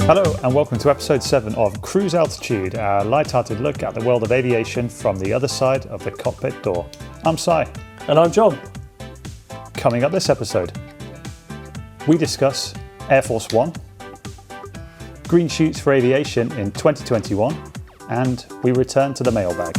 Hello and welcome to episode 7 of Cruise Altitude, our light-hearted look at the world of aviation from the other side of the cockpit door. I'm Si. And I'm John. Coming up this episode, we discuss Airforce One, green shoots for aviation in 2021, and we return to the mailbag.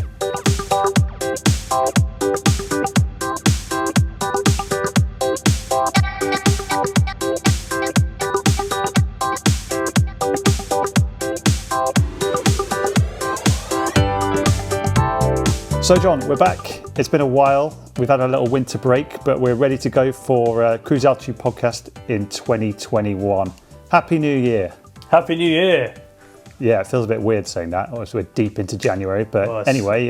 So John, we're back. It's been a while. We've had a little winter break, but we're ready to go for Cruise Altitude podcast in 2021. Happy New Year. Happy New Year. Yeah, it feels a bit weird saying that. Obviously, we're deep into January, but anyway,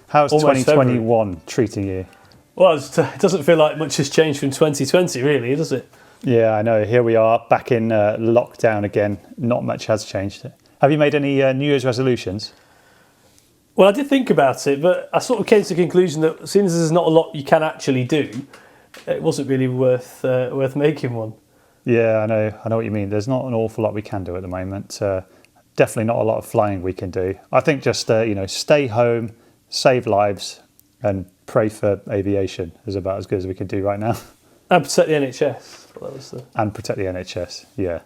how's almost 2021 February. Treating you? Well, it doesn't feel like much has changed from 2020, really, does it? Yeah, I know. Here we are, back in lockdown again. Not much has changed. Have you made any New Year's resolutions? Well, I did think about it, but I sort of came to the conclusion that since there's not a lot you can actually do, it wasn't really worth making one. Yeah, I know what you mean. There's not an awful lot we can do at the moment. Definitely not a lot of flying we can do. I think just stay home, save lives, and pray for aviation is about as good as we can do right now. And protect the NHS. And protect the NHS, yeah.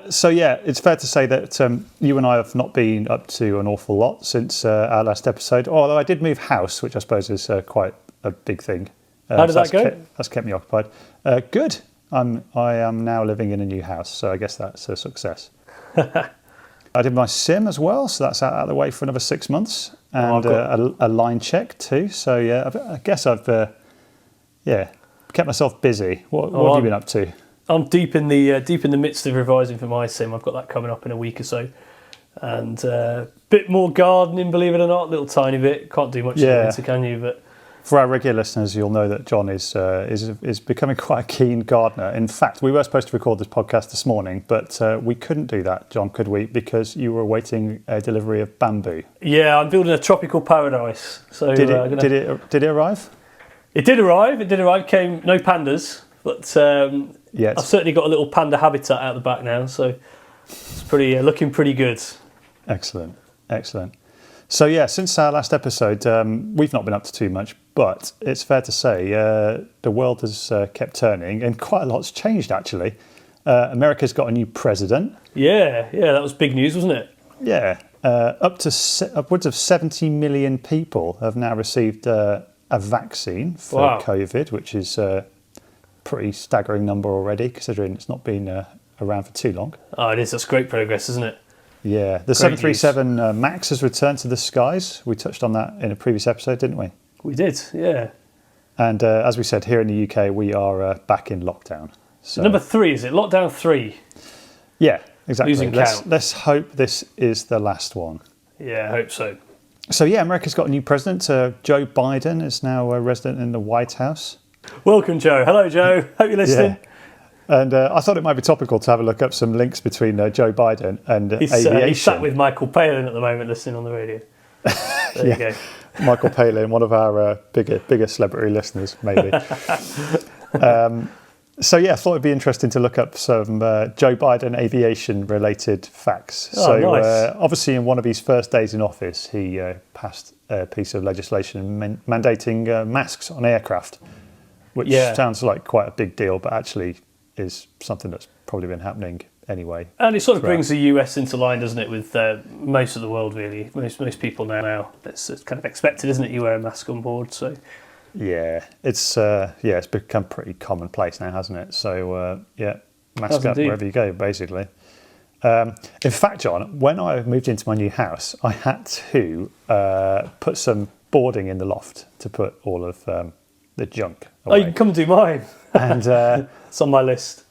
So it's fair to say that you and I have not been up to an awful lot since our last episode, although I did move house, which I suppose is quite a big thing. How did that go? That's kept me occupied. Good. I am now living in a new house, so I guess that's a success. I did my sim as well, so that's out of the way for another 6 months, and a line check too. So yeah, I guess I've kept myself busy. What have you been up to? I'm deep in the midst of revising for my sim. I've got that coming up in a week or so, and a bit more gardening, believe it or not, a little tiny bit. Can't do much in the winter, can you? But for our regular listeners, you'll know that John is becoming quite a keen gardener. In fact, we were supposed to record this podcast this morning, but we couldn't do that, John, could we? Because you were awaiting a delivery of bamboo. Yeah, I'm building a tropical paradise. So did it arrive? It did arrive. Came no pandas, but I've certainly got a little panda habitat out the back now. So it's looking pretty good. Excellent. So yeah, since our last episode, we've not been up to too much, but it's fair to say the world has kept turning and quite a lot's changed actually. America's got a new president. Yeah, that was big news, wasn't it? Yeah, upwards of 70 million people have now received a vaccine for COVID, which is a pretty staggering number already, considering it's not been around for too long. Oh, it is. That's great progress, isn't it? Yeah, the 737 MAX has returned to the skies. We touched on that in a previous episode, didn't we? We did, yeah. And as we said, here in the UK, we are back in lockdown. So, number 3, is it? Lockdown 3? Yeah, exactly. Losing count. Let's hope this is the last one. Yeah, I hope so. So yeah, America's got a new president. Joe Biden is now a resident in the White House. Welcome, Joe. Hello, Joe. Hope you're listening. Yeah. And I thought it might be topical to have a look up some links between Joe Biden and aviation. He's sat with Michael Palin at the moment listening on the radio. There you go. Michael Palin, one of our bigger celebrity listeners, maybe. So yeah, I thought it'd be interesting to look up some Joe Biden aviation-related facts. Nice. Obviously, in one of his first days in office, he passed a piece of legislation mandating masks on aircraft, which sounds like quite a big deal, but actually is something that's probably been happening anyway. And it sort of brings the US into line, doesn't it, with most of the world, really. Most people now. It's kind of expected, isn't it, you wear a mask on board, so... Yeah, it's become pretty commonplace now, hasn't it? So, mask up wherever you go, basically. In fact, John, when I moved into my new house, I had to put some boarding in the loft to put all of the junk away. Oh, you can come and do mine. And it's on my list.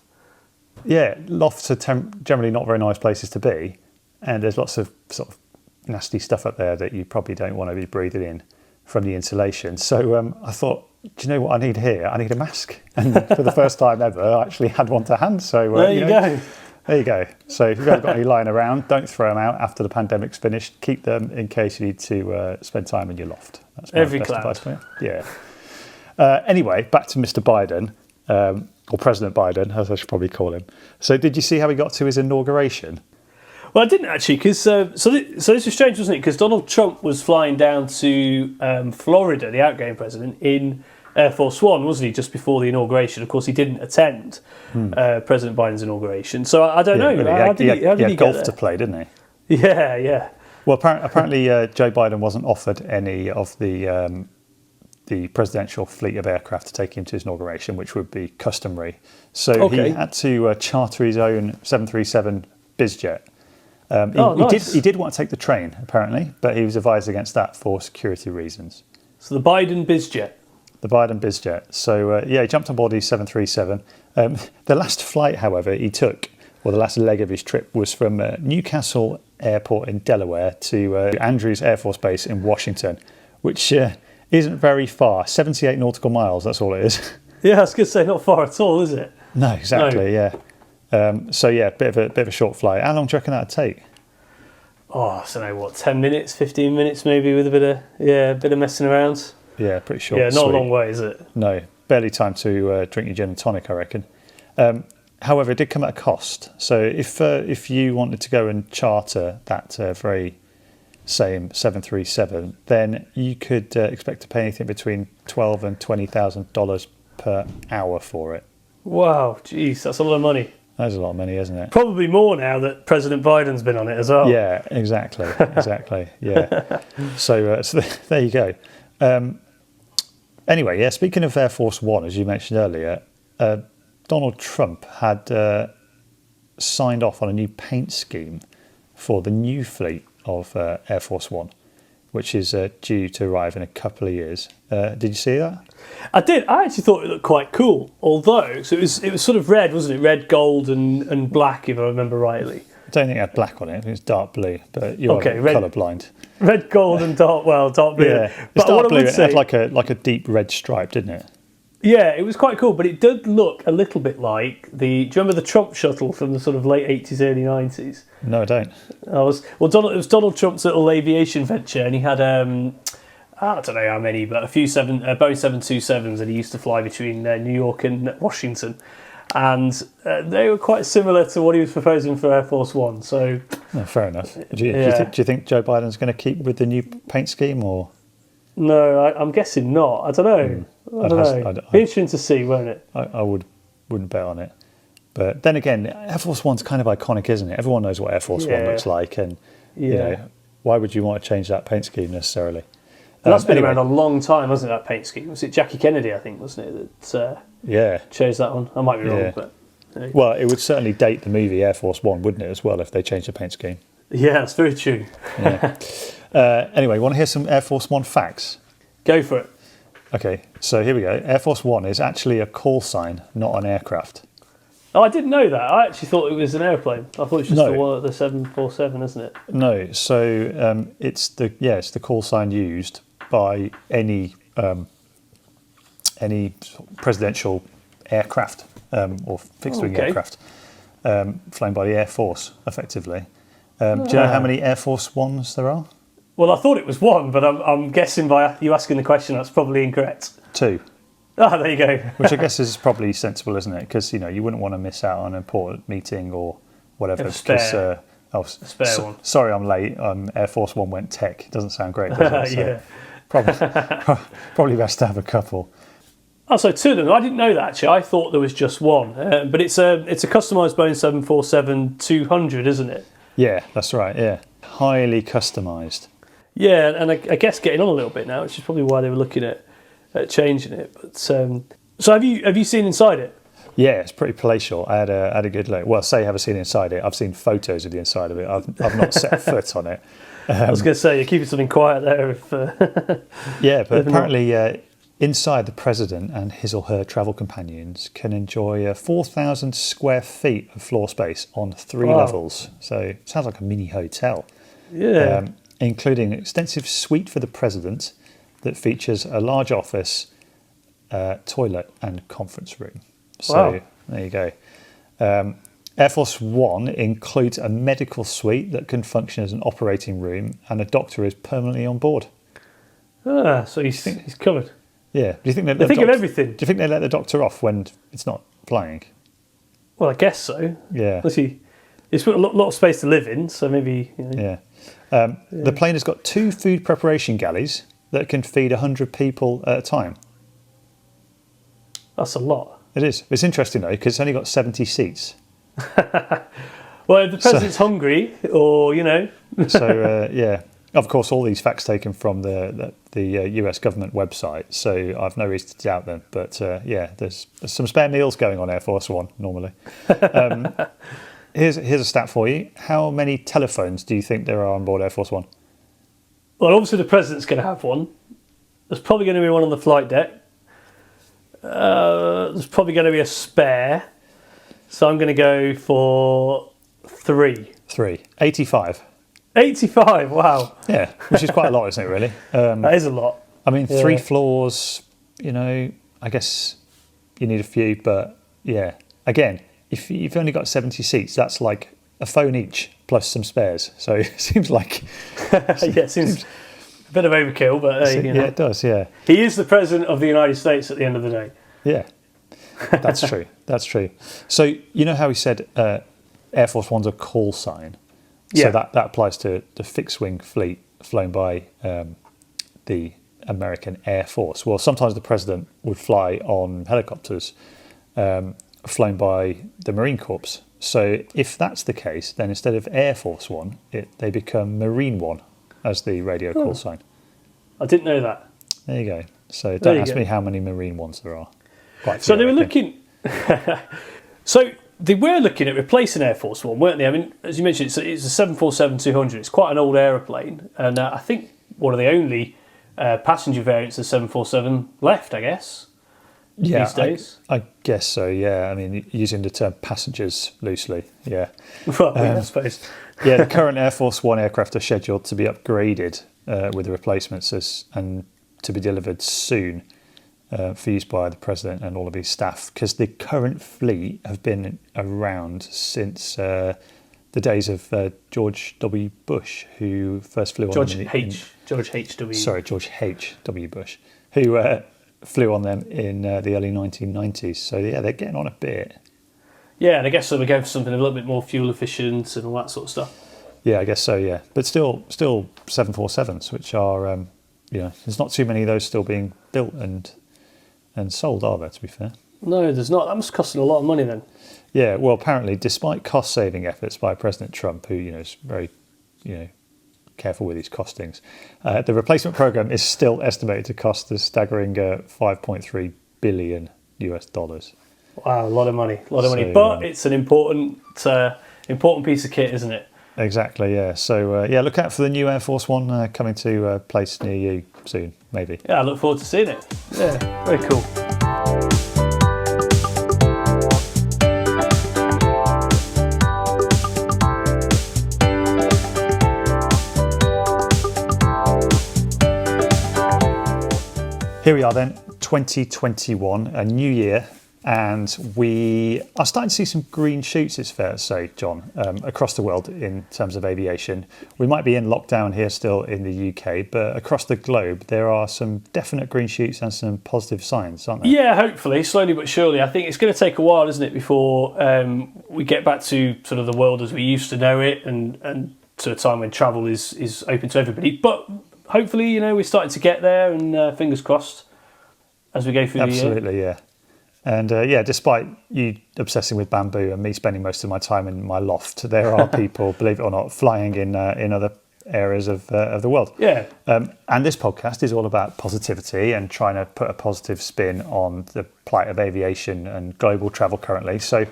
Yeah, lofts are generally not very nice places to be, and there's lots of sort of nasty stuff up there that you probably don't want to be breathing in from the insulation. So I thought, do you know what I need here? I need a mask. And for the first time ever, I actually had one to hand. So there you go. There you go. So if you've ever got any lying around, don't throw them out after the pandemic's finished. Keep them in case you need to spend time in your loft. That's my Every best cloud. advice for you. Yeah. Anyway, back to Mr. Biden. or President Biden, as I should probably call him. So did you see how he got to his inauguration? Well, I didn't actually, because so this was strange, wasn't it? Because Donald Trump was flying down to Florida, the outgoing president, in Airforce One, wasn't he? Just before the inauguration. Of course, he didn't attend President Biden's inauguration. So I don't know. Really. How did he get golf there? to play, didn't he? Yeah. Well, apparently Joe Biden wasn't offered any of the presidential fleet of aircraft to take him to his inauguration, which would be customary. So he had to charter his own 737 BizJet. Nice. He did want to take the train, apparently, but he was advised against that for security reasons. So the Biden BizJet. The Biden BizJet. So, he jumped on board his 737. The last flight, however, he took, or the last leg of his trip, was from Newcastle Airport in Delaware to Andrews Air Force Base in Washington, which isn't very far. 78 nautical miles, that's all it is. Yeah, I was going to say, not far at all, is it? No, exactly, yeah. Bit of a short flight. How long do you reckon that'd take? Oh, I don't know, what, 10 minutes, 15 minutes maybe, with a bit of messing around. Yeah, pretty short. Yeah, not a long way, is it? No, barely time to drink your gin and tonic, I reckon. However, it did come at a cost. So if you wanted to go and charter that very same 737, then you could expect to pay anything between $12,000 and $20,000 per hour for it. Wow, jeez, that's a lot of money. That's a lot of money, isn't it? Probably more now that President Biden's been on it as well. Yeah, exactly. Yeah. So there you go. Anyway, yeah. Speaking of Air Force One, as you mentioned earlier, Donald Trump had signed off on a new paint scheme for the new fleet of Air Force One, which is due to arrive in a couple of years. Did you see that? I did. I actually thought it looked quite cool. Although, so it was sort of red, wasn't it? Red, gold, and black, if I remember rightly. I don't think it had black on it. I think it's dark blue, but you're colourblind. Red, gold, and dark blue. Yeah, but dark blue. It had like a deep red stripe, didn't it? Yeah, it was quite cool, but it did look a little bit like do you remember the Trump shuttle from the sort of late 80s, early 90s? No, I don't. It was Donald Trump's little aviation venture, and he had I don't know how many, but a few Boeing 727s that he used to fly between New York and Washington, and they were quite similar to what he was proposing for Air Force One. So, fair enough. Do you think Joe Biden's going to keep with the new paint scheme, or? No, I'm guessing not. I don't know. I don't know. Be interesting to see, won't it? I wouldn't bet on it. But then again, Air Force One's kind of iconic, isn't it? Everyone knows what Air Force One looks like, and you know, why would you want to change that paint scheme necessarily? And that's been around a long time, hasn't it, that paint scheme? Was it Jackie Kennedy, I think, wasn't it, that chose that one? I might be wrong, but... Well, it would certainly date the movie Air Force One, wouldn't it, as well, if they changed the paint scheme? Yeah, that's very true. Anyway, want to hear some Air Force One facts? Go for it. Okay, so here we go. Air Force One is actually a call sign, not an aircraft. Oh, I didn't know that. I actually thought it was an airplane. I thought it was just the 747, isn't it? No, so it's the call sign used by any presidential aircraft or fixed-wing aircraft flown by the Air Force, effectively. Do you know how many Air Force Ones there are? Well, I thought it was one, but I'm guessing by you asking the question, that's probably incorrect. 2. Ah, there you go. Which I guess is probably sensible, isn't it? Because you wouldn't want to miss out on an important meeting or whatever. Spare one. Sorry, I'm late. Air Force One went tech. It doesn't sound great, does it? So probably best to have a couple. Oh, so 2 of them. I didn't know that actually. I thought there was just one. But it's a customised Boeing 747-200, isn't it? Yeah, that's right. Yeah, highly customised. Yeah, and I guess getting on a little bit now, which is probably why they were looking at changing it. But so have you seen inside it? Yeah, it's pretty palatial. I had a good look. Well, say haven't seen inside it. I've seen photos of the inside of it. I've not set foot on it. I was going to say you're keeping something quiet there. Yeah, but apparently inside, the president and his or her travel companions can enjoy 4,000 square feet of floor space on 3 levels. So it sounds like a mini hotel. Yeah. Including an extensive suite for the president that features a large office, toilet and conference room. So there you go. Air Force One includes a medical suite that can function as an operating room, and a doctor is permanently on board. So he's covered. Yeah. Do you think they think of everything? Do you think they let the doctor off when it's not flying. Well, I guess so. Yeah. It's got a lot of space to live in, so maybe... Yeah. The plane has got 2 food preparation galleys that can feed 100 people at a time. That's a lot. It is. It's interesting, though, because it's only got 70 seats. Well, if the president's hungry, or, So, yeah. Of course, all these facts taken from the US government website, so I've no reason to doubt them. But, yeah, there's some spare meals going on Air Force One, normally. Here's a stat for you. How many telephones do you think there are on board Air Force One? Well, obviously the president's going to have one. There's probably going to be one on the flight deck. There's probably going to be a spare. So I'm going to go for 3. 85. 85, wow. Yeah, which is quite a lot, isn't it, really? That is a lot. I mean, 3 floors, I guess you need a few, but yeah. Again, if you've only got 70 seats, that's like a phone each plus some spares. So it seems like... it seems a bit of overkill, but... Yeah, it does, yeah. He is the president of the United States at the end of the day. Yeah, that's true. That's true. So you know how he said Air Force One's a call sign? Yeah. So that applies to the fixed-wing fleet flown by the American Air Force. Well, sometimes the president would fly on helicopters flown by the Marine Corps. So if that's the case, then instead of Air Force One, they become Marine One as the radio call sign. I didn't know that. There you go. So don't ask me how many Marine Ones there are. Quite a few, so they were looking... So they were looking at replacing Air Force One, weren't they? I mean, as you mentioned, it's a 747-200. It's quite an old aeroplane. And I think one of the only passenger variants of 747 left, I guess, these days. I guess so, yeah. I mean, using the term passengers loosely, yeah. Well, I suppose. Yeah, the current Air Force One aircraft are scheduled to be upgraded with the replacements and to be delivered soon for use by the President and all of his staff, because the current fleet have been around since the days of George W. Bush, who first flew on George them George H.W. Bush, who flew on them in the early 1990s. So, yeah, they're getting on a bit. Yeah, and I guess so we're going for something a little bit more fuel efficient and all that sort of stuff. Yeah, I guess so, yeah. But still 747s, which are, there's not too many of those still being built and sold, are there, to be fair? No, there's not. That must cost a lot of money then. Yeah, well, apparently, despite cost-saving efforts by President Trump, who, is very, careful with his costings, the replacement program is still estimated to cost a staggering $5.3 billion US. Wow, a lot of money. But it's an important piece of kit, isn't it? Exactly, yeah. So, look out for the new Air Force One coming to a place near you soon, maybe. Yeah, I look forward to seeing it. Yeah, very cool. Here we are then, 2021, a new year. And we are starting to see some green shoots, it's fair to say, John, across the world in terms of aviation. We might be in lockdown here still in the UK, but across the globe, there are some definite green shoots and some positive signs, aren't there? Yeah, hopefully, slowly but surely. I think it's going to take a while, isn't it, before we get back to sort of the world as we used to know it and to a time when travel is open to everybody. But hopefully, we're starting to get there, and fingers crossed as we go through the year. Absolutely, yeah. And despite you obsessing with bamboo and me spending most of my time in my loft, there are people, believe it or not, flying in other areas of the world. Yeah. And this podcast is all about positivity and trying to put a positive spin on the plight of aviation and global travel currently. So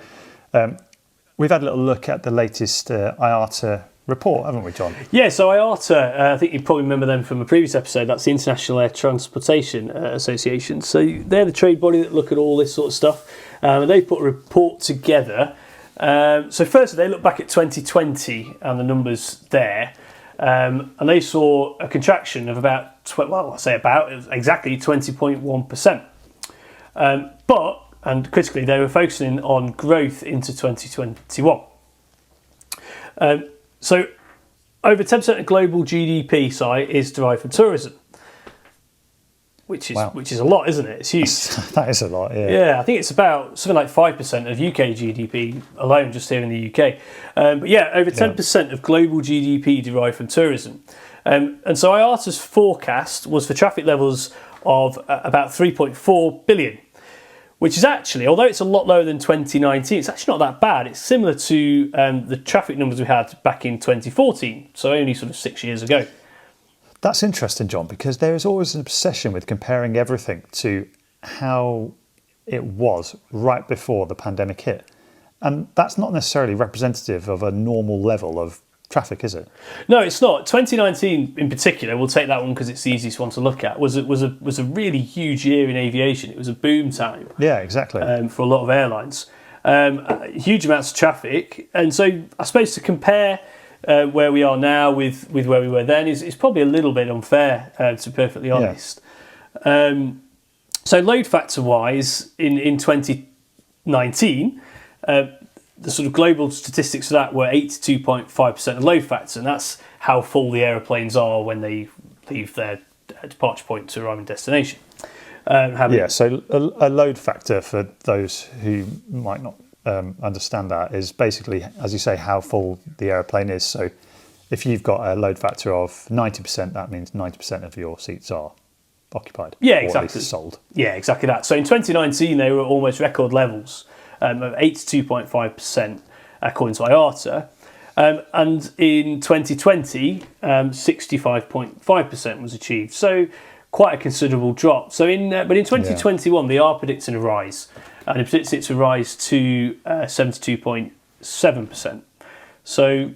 we've had a little look at the latest IATA report, haven't we, John? Yeah, so IATA, I think you probably remember them from a previous episode. That's the International Air Transportation Association. So they're the trade body that look at all this sort of stuff. They put a report together. So firstly, they look back at 2020 and the numbers there. And they saw a contraction of exactly 20.1%. And critically, they were focusing on growth into 2021. So over 10% of global GDP is derived from tourism. which is Wow. which is a lot, isn't it? It's huge. That is a lot, yeah. Yeah, I think it's about something like 5% of UK GDP alone, just here in the UK. But yeah, over 10% of global GDP derived from tourism. And so IATA's forecast was for traffic levels of about 3.4 billion, which is actually, although it's a lot lower than 2019, it's actually not that bad. It's similar to the traffic numbers we had back in 2014, so only sort of 6 years ago. That's interesting, John, because there is always an obsession with comparing everything to how it was right before the pandemic hit. And that's not necessarily representative of a normal level of traffic, is it? No, it's not. 2019 in particular, we'll take that one because it's the easiest one to look at, was a really huge year in aviation. It was a boom time. Yeah, exactly. For a lot of airlines. Huge amounts of traffic. And so I suppose to compare where we are now with where we were then is probably a little bit unfair, to be perfectly honest. Yeah. So load factor wise, in 2019, the sort of global statistics for that were 82.5% of load factor, and that's how full the aeroplanes are when they leave their departure point to arrive in destination. So a load factor, for those who might not understand that, is basically, as you say, how full the aeroplane is. So if you've got a load factor of 90%, that means 90% of your seats are occupied. Yeah, or exactly. At least sold. Yeah, exactly that. So in 2019, they were almost record levels of 82.5%, according to IATA. And in 2020, 65.5% was achieved. So quite a considerable drop. So but in 2021, they are predicting a rise, and they predict it to rise to 72.7%. So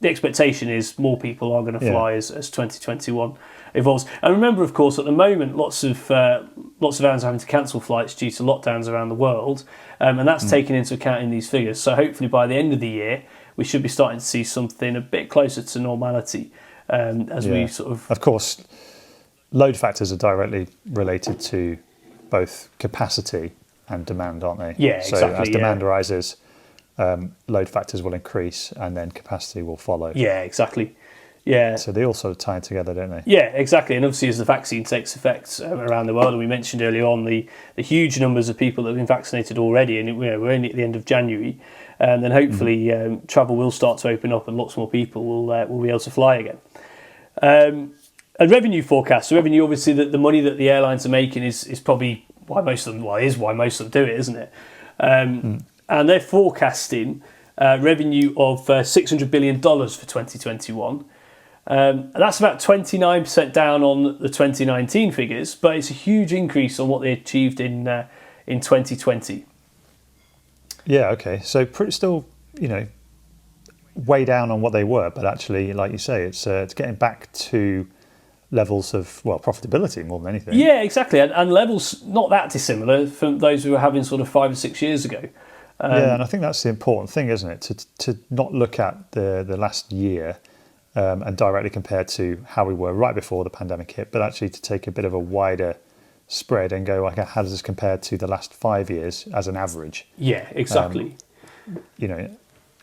the expectation is more people are going to fly as 2021 evolves. And remember, of course, at the moment, lots of airlines are having to cancel flights due to lockdowns around the world, and that's taken into account in these figures. So hopefully by the end of the year, we should be starting to see something a bit closer to normality as we sort of... Of course, load factors are directly related to both capacity and demand, aren't they? Yeah, so exactly. As demand rises, load factors will increase and then capacity will follow. Yeah, exactly. Yeah. So they all sort of tie together, don't they? Yeah, exactly. And obviously, as the vaccine takes effect around the world, and we mentioned earlier on the huge numbers of people that have been vaccinated already, and we're only at the end of January, and then hopefully travel will start to open up, and lots more people will be able to fly again. And revenue forecasts. So revenue, obviously, the money that the airlines are making is probably why most of them do it, isn't it? And they're forecasting revenue of $600 billion for 2021. And that's about 29% down on the 2019 figures, but it's a huge increase on what they achieved in 2020. Yeah, okay. So still, way down on what they were, but actually, like you say, it's getting back to levels of profitability more than anything. Yeah, exactly, and levels not that dissimilar from those we were having sort of 5 or 6 years ago. And I think that's the important thing, isn't it? To not look at the last year and directly compare to how we were right before the pandemic hit, but actually to take a bit of a wider spread and go, okay, how does this compare to the last 5 years as an average? Yeah, exactly.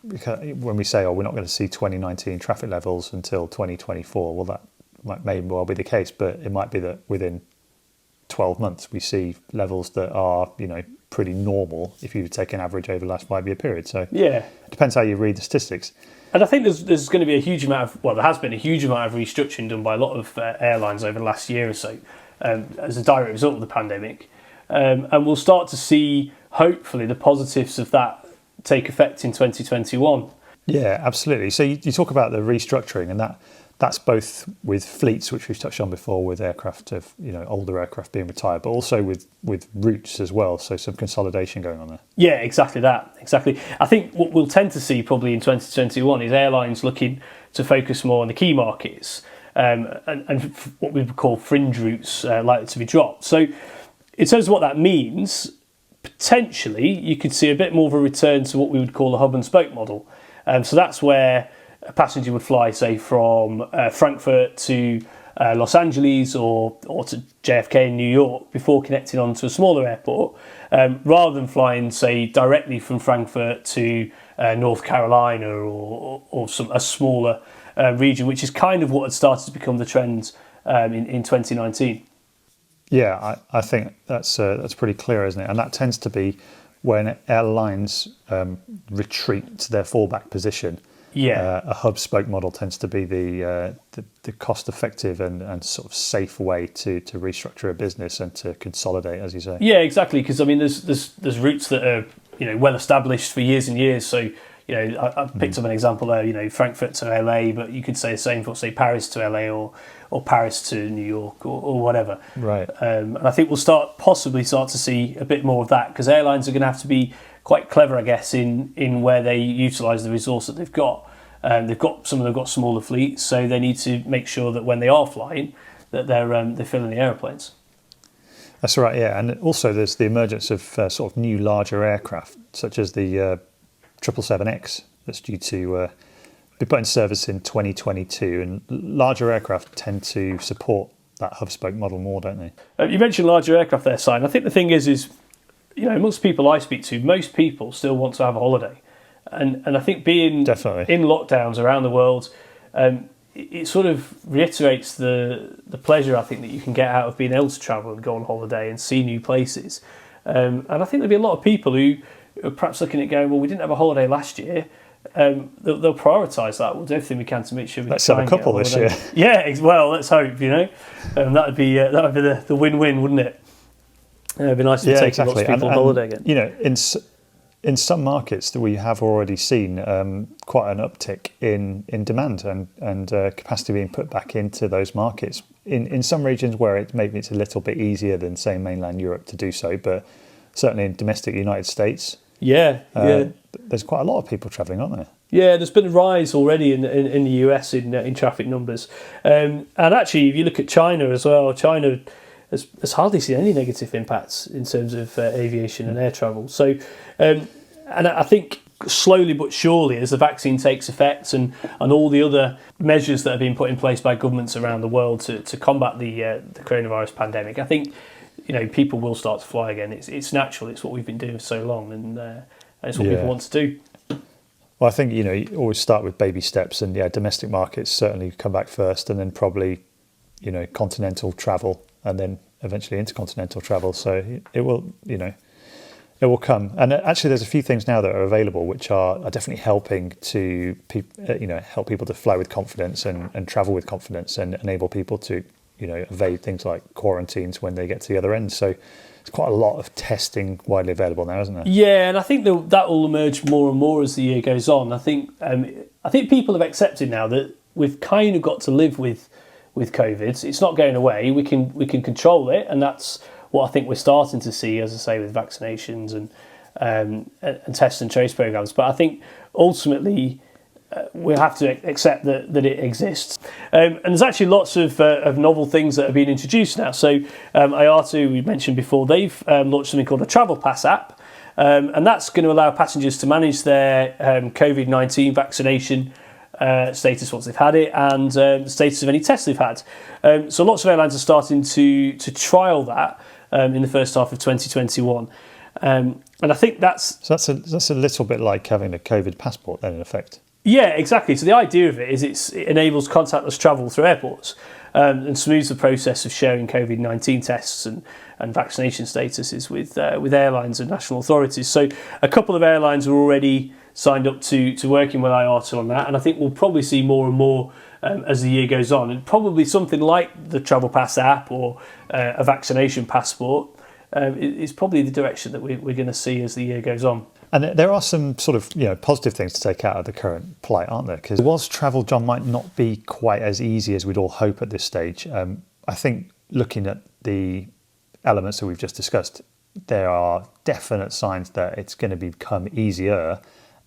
Because when we say, we're not going to see 2019 traffic levels until 2024, well, that may well be the case, but it might be that within 12 months we see levels that are, pretty normal if you take an average over the last 5 year period. So it depends how you read the statistics. And I think there's going to be a huge amount of, there has been a huge amount of restructuring done by a lot of airlines over the last year or so as a direct result of the pandemic. And we'll start to see, hopefully, the positives of that take effect in 2021. Yeah, absolutely. So you talk about the restructuring, and that's both with fleets, which we've touched on before, with aircraft of older aircraft being retired, but also with routes as well. So some consolidation going on there. Yeah, exactly that. Exactly. I think what we'll tend to see probably in 2021 is airlines looking to focus more on the key markets and what we would call fringe routes likely to be dropped. So in terms of what that means, potentially you could see a bit more of a return to what we would call a hub and spoke model. So that's where a passenger would fly, say, from Frankfurt to Los Angeles or to JFK in New York before connecting on to a smaller airport, rather than flying, say, directly from Frankfurt to North Carolina or a smaller region, which is kind of what had started to become the trend in 2019. Yeah, I think that's pretty clear, isn't it? And that tends to be when airlines retreat to their fallback position. Yeah. A hub spoke model tends to be the cost effective and sort of safe way to restructure a business and to consolidate, as you say. Yeah, exactly. Because I mean, there's routes that are well established for years and years. So I picked up an example there. Frankfurt to LA, but you could say the same for say Paris to LA or Paris to New York or whatever. Right. And I think we'll possibly start to see a bit more of that, because airlines are going to have to be quite clever, I guess, in where they utilise the resource that they've got. They've got smaller fleets, so they need to make sure that when they are flying, that they're filling the aeroplanes. That's right. Yeah, and also there's the emergence of sort of new larger aircraft, such as the 777X, that's due to be put in service in 2022, and larger aircraft tend to support that hub spoke model more, don't they? You mentioned larger aircraft there, Simon. I think the thing is most people I speak to, most people still want to have a holiday. And I think being Definitely. in lockdowns around the world, it sort of reiterates the pleasure, I think, that you can get out of being able to travel and go on holiday and see new places. And I think there'll be a lot of people who are perhaps looking at going, well, we didn't have a holiday last year. They'll prioritise that. We'll do everything we can to make sure we let's have a couple this year. Yeah, well, let's hope. That would be the win-win, wouldn't it? It'd be nice to take lots of people on holiday again. In some markets that we have already seen quite an uptick in demand and capacity being put back into those markets. In some regions where maybe it's a little bit easier than, say, mainland Europe to do so, but certainly in domestic United States, there's quite a lot of people travelling, aren't there? Yeah, there's been a rise already in the US in traffic numbers, and actually, if you look at China as well, China has hardly seen any negative impacts in terms of aviation and air travel. So, and I think slowly but surely, as the vaccine takes effect and all the other measures that have been put in place by governments around the world to combat the coronavirus pandemic, I think people will start to fly again. It's natural. It's what we've been doing for so long, and it's what people want to do. Well, I think you always start with baby steps, and domestic markets certainly come back first, and then probably continental travel, and then eventually intercontinental travel. So it will come. And actually, there's a few things now that are available which are definitely helping to help people to fly with confidence and travel with confidence, and enable people to evade things like quarantines when they get to the other end. So there's quite a lot of testing widely available now, isn't there? Yeah, and I think that will emerge more and more as the year goes on. I think people have accepted now that we've kind of got to live with COVID. It's not going away. We can control it, and that's what I think we're starting to see, as I say, with vaccinations and test and trace programs. But I think ultimately we'll have to accept that it exists. And there's actually lots of novel things that have been introduced now. So IATA, we mentioned before, they've launched something called a Travel Pass app, and that's going to allow passengers to manage their COVID-19 vaccination status once they've had it, and the status of any tests they've had. So lots of airlines are starting to trial that in the first half of 2021. And I think that's a little bit like having a COVID passport then, in effect. Yeah, exactly. So the idea of it is it enables contactless travel through airports and smooths the process of sharing COVID-19 tests and vaccination statuses with airlines and national authorities. So a couple of airlines are already signed up to working with IATA on that, and I think we'll probably see more and more as the year goes on. And probably something like the Travel Pass app or a vaccination passport is probably the direction that we're going to see as the year goes on. And there are some sort of positive things to take out of the current plight, aren't there? Because whilst travel, John, might not be quite as easy as we'd all hope at this stage, I think looking at the elements that we've just discussed, there are definite signs that it's going to become easier.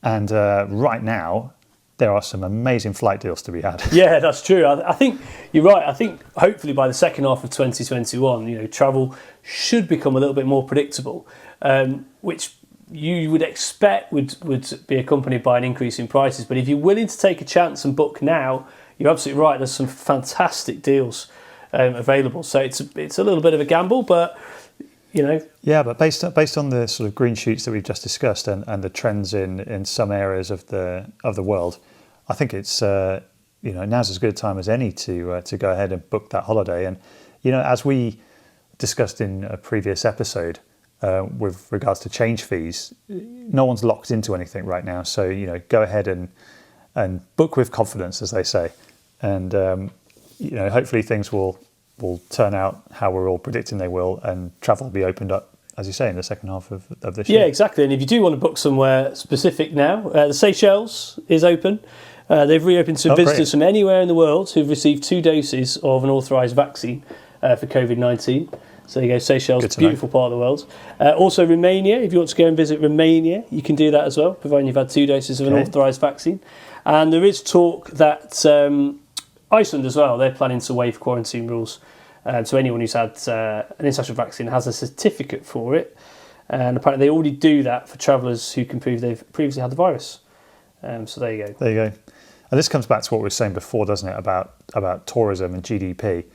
And right now, there are some amazing flight deals to be had. Yeah, that's true. I think you're right. I think hopefully by the second half of 2021, travel should become a little bit more predictable, which you would expect would be accompanied by an increase in prices. But if you're willing to take a chance and book now, you're absolutely right. There's some fantastic deals available. So it's a little bit of a gamble, but Yeah, but based on the sort of green shoots that we've just discussed and the trends in some areas of the world, I think it's now's as good a time as any to go ahead and book that holiday. And as we discussed in a previous episode with regards to change fees, no one's locked into anything right now. So, go ahead and book with confidence, as they say. And, hopefully things will turn out how we're all predicting they will, and travel will be opened up, as you say, in the second half of this year. Yeah, exactly. And if you do want to book somewhere specific now, the Seychelles is open. They've reopened to visitors from anywhere in the world who've received 2 doses of an authorised vaccine for COVID-19. So there you go, Seychelles, beautiful part of the world. Also Romania, if you want to go and visit Romania, you can do that as well, providing you've had 2 doses of an authorised vaccine. And there is talk that Iceland as well, they're planning to waive quarantine rules. So anyone who's had an international vaccine has a certificate for it. And apparently they already do that for travellers who can prove they've previously had the virus. So there you go. There you go. And this comes back to what we were saying before, doesn't it, about tourism and GDP.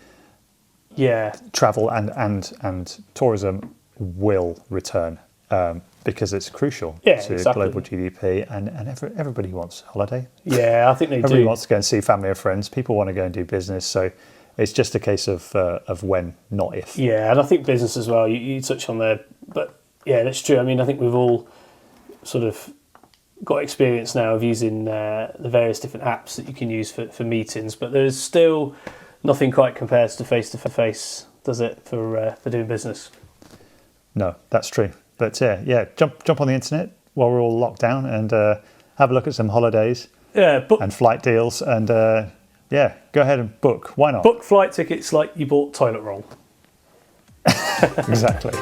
Yeah. Travel and tourism will return because it's crucial to global GDP, and everybody wants a holiday. Yeah, I think everybody wants to go and see family and friends. People want to go and do business. So it's just a case of when, not if. Yeah, and I think business as well. You touch on there, but yeah, that's true. I mean, I think we've all sort of got experience now of using the various different apps that you can use for meetings, but there's still nothing quite compares to face, does it, for doing business? No, that's true. But yeah, jump on the internet while we're all locked down and have a look at some holidays and flight deals, and go ahead and book. Why not? Book flight tickets like you bought toilet roll. Exactly.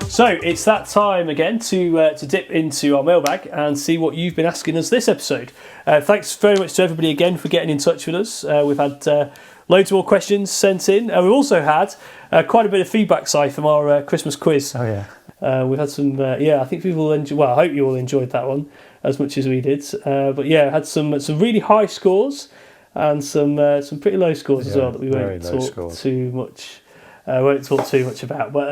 So it's that time again to dip into our mailbag and see what you've been asking us this episode. Thanks very much to everybody again for getting in touch with us. We've had loads more questions sent in. We've also had quite a bit of feedback, Si, from our Christmas quiz. Oh yeah. We've had some. I think people will enjoy. Well, I hope you all enjoyed that one as much as we did. But yeah, had some really high scores and some pretty low scores as well that we won't talk too much. Won't talk too much about, but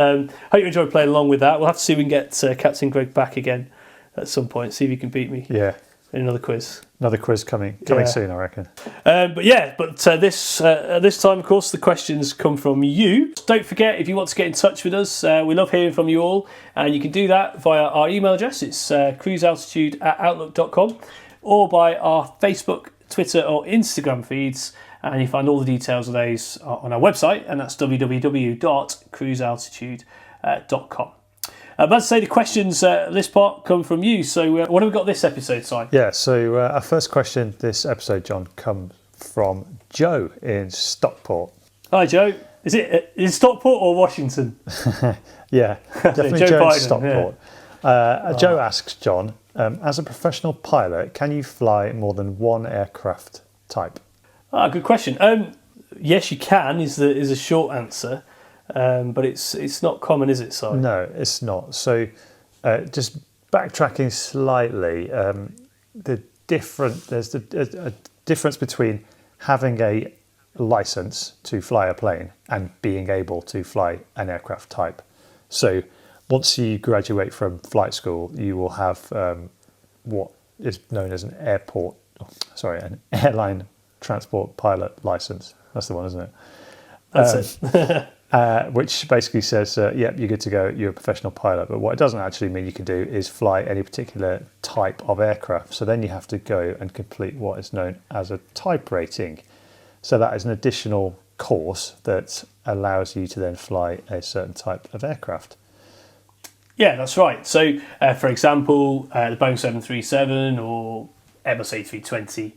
hope you enjoyed playing along with that. We'll have to see if we can get Captain Greg back again at some point. See if he can beat me. Yeah, in another quiz. Another quiz coming soon, I reckon. This time, of course, the questions come from you. Don't forget, if you want to get in touch with us, we love hearing from you all, and you can do that via our email address. It's cruisealtitude@outlook.com, or by our Facebook, Twitter, or Instagram feeds. And you find all the details of those on our website, and that's www.cruisealtitude.com. But as I say, the questions this part come from you. So what have we got this episode, Si? Yeah, so our first question this episode, John, comes from Joe in Stockport. Hi, Joe. Is it in Stockport or Washington? Yeah, definitely Joe in Stockport. Yeah. Joe asks, John, as a professional pilot, can you fly more than one aircraft type? Good question. Yes, you can. Is a short answer, but it's not common, is it, Si? No, it's not. So, just backtracking slightly, there's a difference between having a license to fly a plane and being able to fly an aircraft type. So, once you graduate from flight school, you will have what is known as an airline transport pilot license. That's the one, isn't it? That's it. Which basically says, you're good to go, you're a professional pilot. But what it doesn't actually mean you can do is fly any particular type of aircraft. So then you have to go and complete what is known as a type rating. So that is an additional course that allows you to then fly a certain type of aircraft. Yeah, that's right. So, for example, the Boeing 737 or Airbus A320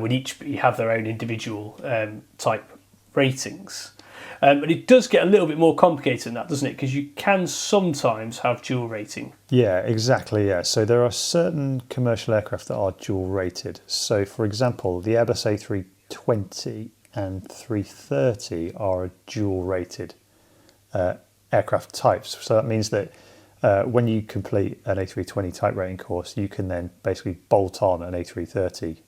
would each have their own individual type ratings. But it does get a little bit more complicated than that, doesn't it? Because you can sometimes have dual rating. Yeah, exactly, yeah. So there are certain commercial aircraft that are dual rated. So, for example, the Airbus A320 and 330 are dual rated aircraft types. So that means that when you complete an A320 type rating course, you can then basically bolt on an A330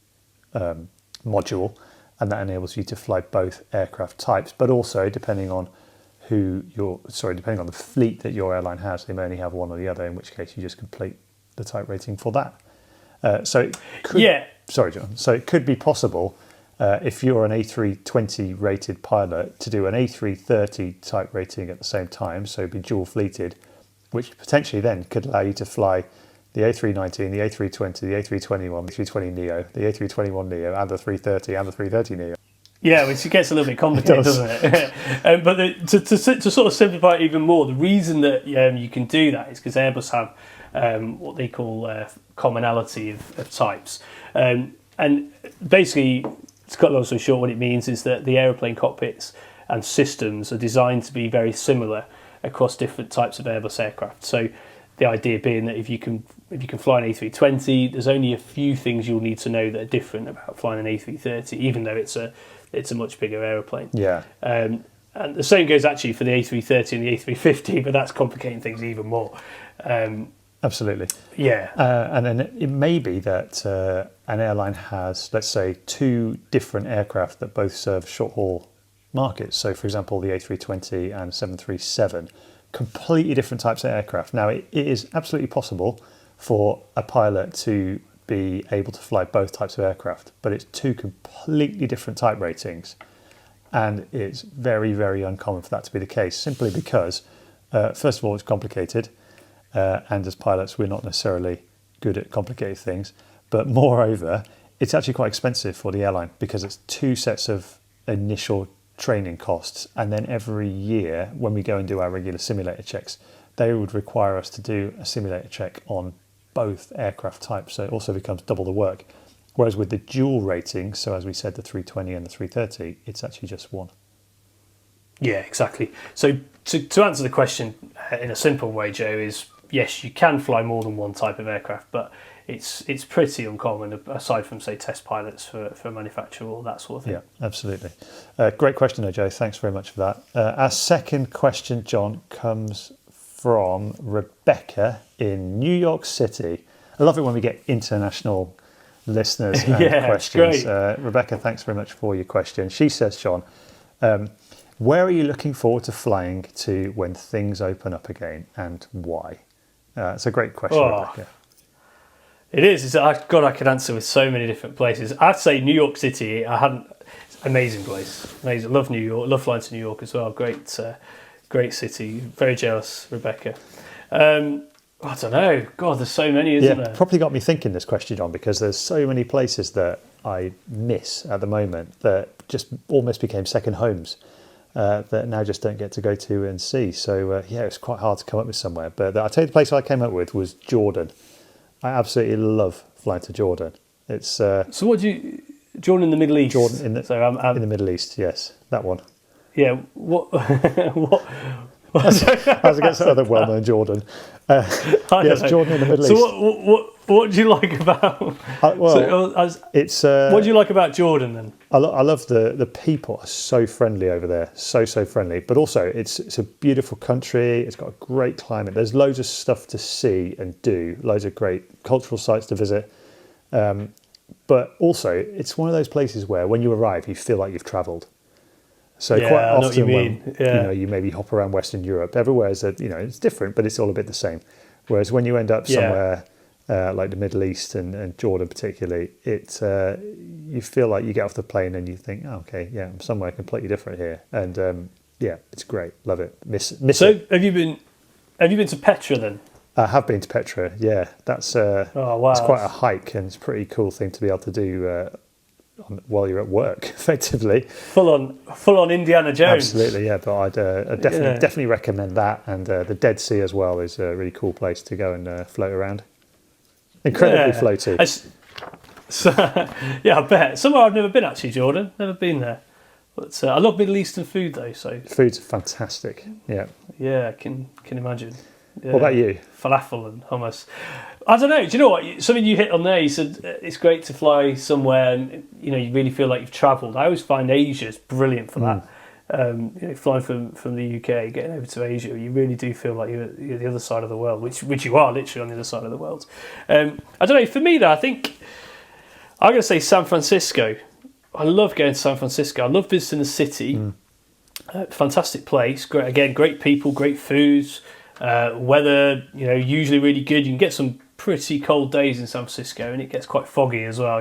module, and that enables you to fly both aircraft types. But also, depending on depending on the fleet that your airline has, they may only have one or the other, in which case you just complete the type rating for that. Sorry, John. So it could be possible if you're an A320 rated pilot to do an A330 type rating at the same time, so be dual fleeted, which potentially then could allow you to fly the A319, the A320, the A321, the A320neo, the A321neo, and the 330 and the 330neo. Yeah, which gets a little bit complicated, doesn't it? But to sort of simplify it even more, the reason that you can do that is because Airbus have what they call commonality of types. And basically, to cut long story short, what it means is that the aeroplane cockpits and systems are designed to be very similar across different types of Airbus aircraft. So the idea being that if you can fly an A320, there's only a few things you'll need to know that are different about flying an A330, even though it's a much bigger aeroplane. Yeah. And the same goes actually for the A330 and the A350, but that's complicating things even more. Absolutely. Yeah. And then it may be that an airline has, let's say, two different aircraft that both serve short-haul markets. So, for example, the A320 and 737, completely different types of aircraft. Now, it is absolutely possible for a pilot to be able to fly both types of aircraft, but it's two completely different type ratings. And it's very, very uncommon for that to be the case, simply because, first of all, it's complicated. And as pilots, we're not necessarily good at complicated things. But moreover, it's actually quite expensive for the airline because it's two sets of initial training costs. And then every year, when we go and do our regular simulator checks, they would require us to do a simulator check on both aircraft types. So it also becomes double the work. Whereas with the dual rating, so as we said, the 320 and the 330, it's actually just one. Yeah, exactly. So to answer the question in a simple way, Joe, is yes, you can fly more than one type of aircraft, but it's pretty uncommon, aside from, say, test pilots for a manufacturer or that sort of thing. Yeah, absolutely. Great question, though, Joe. Thanks very much for that. Our second question, John, comes from Rebecca in New York City. I love it when we get international listeners and questions. Rebecca, thanks very much for your question. She says, John, where are you looking forward to flying to when things open up again, and why? It's a great question, Rebecca. It is. I could answer with so many different places. I'd say New York City. Amazing place. Amazing. Love New York. Love flying to New York as well. Great city. Very jealous, Rebecca. I don't know. God, there's so many, isn't there? Probably got me thinking this question, John, because there's so many places that I miss at the moment that just almost became second homes. That now just don't get to go to and see. So, it's quite hard to come up with somewhere. But I'll tell you the place I came up with was Jordan. I absolutely love flying to Jordan. It's So what Jordan in the Middle East? Jordan in the Middle East, yes, that one. Yeah, what? As against other well-known Jordan. Yes, Jordan in the Middle East. So what do you like about? What do you like about Jordan then? I love the people are so friendly over there, so friendly. But also, it's a beautiful country. It's got a great climate. There's loads of stuff to see and do. Loads of great cultural sites to visit. But also, it's one of those places where when you arrive, you feel like you've travelled. So quite often when you maybe hop around Western Europe, everywhere is it's different, but it's all a bit the same. Whereas when you end up somewhere like the Middle East and Jordan particularly, you feel like you get off the plane and you think, oh, okay, yeah, I'm somewhere completely different here, and it's great, love it, miss it. Have you been to Petra then? I have been to Petra. Yeah, that's it's quite a hike, and it's a pretty cool thing to be able to do. While you're at work, effectively. Full on Indiana Jones. Absolutely, yeah. But I'd definitely recommend that, and the Dead Sea as well is a really cool place to go and float around. Incredibly floaty. I bet. Somewhere I've never been actually, Jordan. Never been there. But I love Middle Eastern food though. So food's fantastic. Yeah. Yeah, I can imagine. Yeah. What about you? Falafel and hummus. I don't know. Do you know what? Something you hit on there. You said it's great to fly somewhere, and you really feel like you've travelled. I always find Asia is brilliant for that. Flying from the UK, getting over to Asia, you really do feel like you're the other side of the world, which you are literally on the other side of the world. I don't know. For me, though, I think I'm going to say San Francisco. I love going to San Francisco. I love visiting the city. Fantastic place. Great people, great foods. Weather, usually really good. You can get some pretty cold days in San Francisco, and it gets quite foggy as well.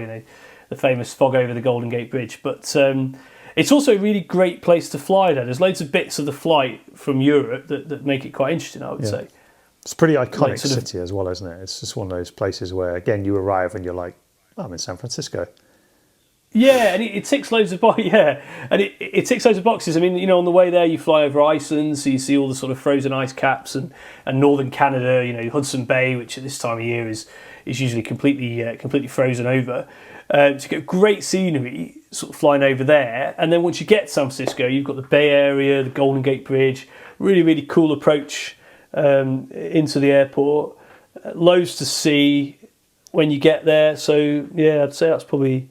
The famous fog over the Golden Gate Bridge. But it's also a really great place to fly there. There's loads of bits of the flight from Europe that make it quite interesting, I would say. It's a pretty iconic city as well, isn't it? It's just one of those places where, again, you arrive and you're like, oh, I'm in San Francisco. Yeah, and it ticks loads of boxes. Yeah, and it ticks loads of boxes. I mean, on the way there, you fly over Iceland, so you see all the sort of frozen ice caps, and northern Canada. Hudson Bay, which at this time of year is usually completely frozen over. So you get great scenery, sort of flying over there, and then once you get to San Francisco, you've got the Bay Area, the Golden Gate Bridge. Really, really cool approach into the airport. Loads to see when you get there. So yeah, I'd say that's probably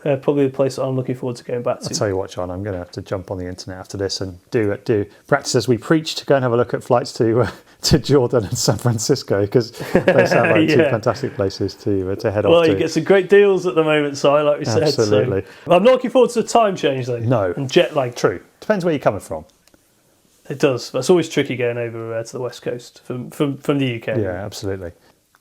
the place that I'm looking forward to going back to. I'll tell you what, John, I'm going to have to jump on the internet after this and do practice as we preach to go and have a look at flights to Jordan and San Francisco, because they sound like two fantastic places to head off to. Well, you get some great deals at the moment, Si, like we said. Absolutely. So. I'm not looking forward to the time change, though. No. And jet lag. True. Depends where you're coming from. It does. But it's always tricky going over to the West Coast from the UK. Yeah, absolutely.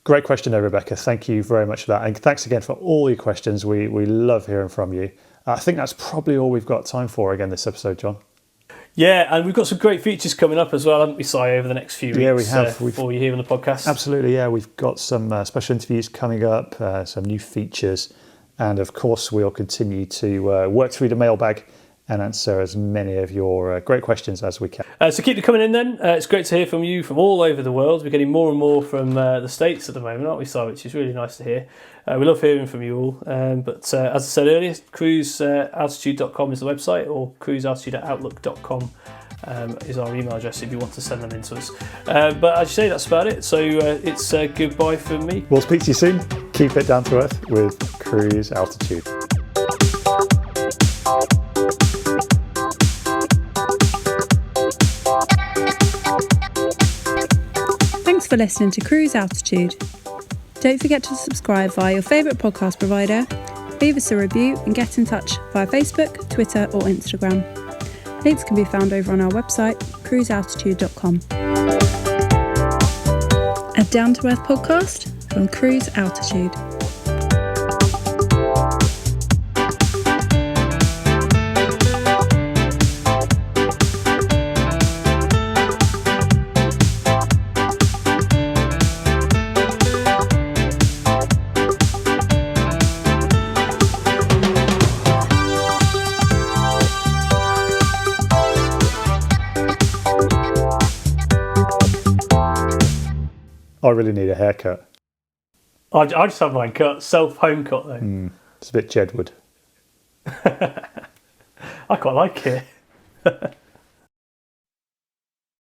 Great question there, Rebecca. Thank you very much for that. And thanks again for all your questions. We love hearing from you. I think that's probably all we've got time for again this episode, John. Yeah, and we've got some great features coming up as well, haven't we, Si, over the next few weeks? Yeah, we have. For you here on the podcast. Absolutely, yeah. We've got some special interviews coming up, some new features. And of course, we'll continue to work through the mailbag and answer as many of your great questions as we can. So keep them coming in then. It's great to hear from you from all over the world. We're getting more and more from the States at the moment, aren't we, Si? Which is really nice to hear. We love hearing from you all. But as I said earlier, cruisealtitude.com is the website, or cruisealtitude@outlook.com is our email address if you want to send them in to us. But as you say, that's about it. So it's goodbye from me. We'll speak to you soon. Keep it down to earth with Cruise Altitude. Thanks for listening to Cruise Altitude. Don't forget to subscribe via your favourite podcast provider, leave us a review and get in touch via Facebook, Twitter or Instagram. Links can be found over on our website, cruisealtitude.com. A down-to-earth podcast from Cruise Altitude. I really need a haircut. I just have mine cut, self-home cut though. It's a bit Jedward. I quite like it.